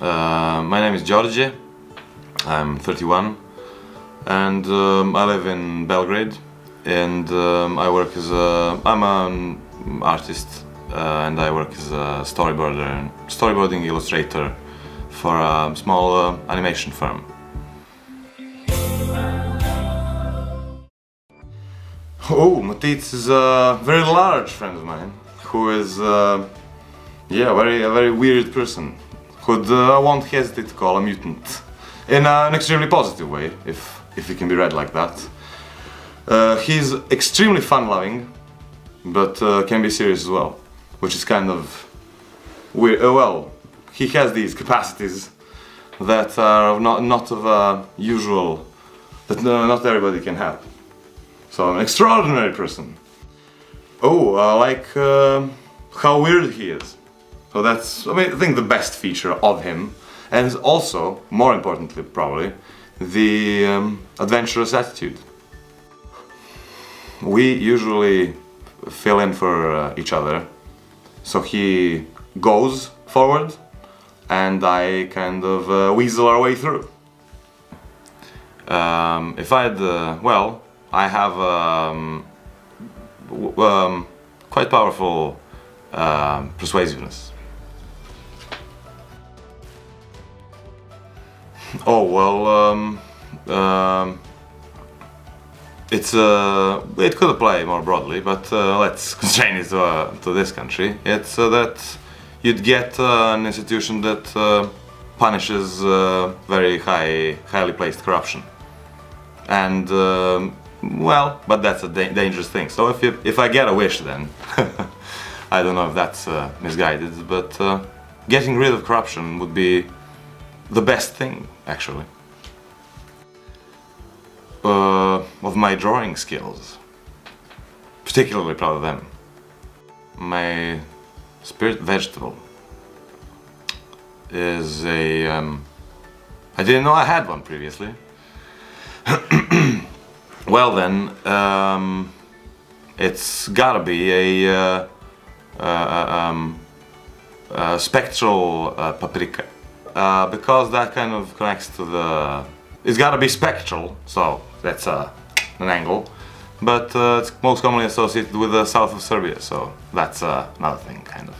My name is Djordje. I'm 31 and I live in Belgrade, and I work as I'm an artist and I work as a storyboarding illustrator for a small animation firm. Oh, Matic is a very large friend of mine who is a very weird person who I won't hesitate to call a mutant in an extremely positive way, if it can be read like that. He's extremely fun-loving, but can be serious as well, which is kind of weird. Well, he has these capacities that are not of a usual, that not everybody can have. So an extraordinary person. Oh, I like how weird he is. So that's, I think, the best feature of him, and also, more importantly probably, the adventurous attitude. We usually fill in for each other, so he goes forward and I kind of weasel our way through. If I'd, well, I have quite powerful persuasiveness. Oh, well, it could apply more broadly, but let's constrain it to this country. It's that you'd get an institution that punishes very highly placed corruption. And well, but that's a dangerous thing. So if I get a wish, then I don't know if that's misguided, but getting rid of corruption would be the best thing, actually. Of my drawing skills, particularly proud of them. My spirit vegetable is a I didn't know I had one previously. Well then, it's gotta be a spectral paprika, because that kind of connects to the... It's gotta be spectral, so that's an angle, but it's most commonly associated with the south of Serbia, so that's another thing, kind of.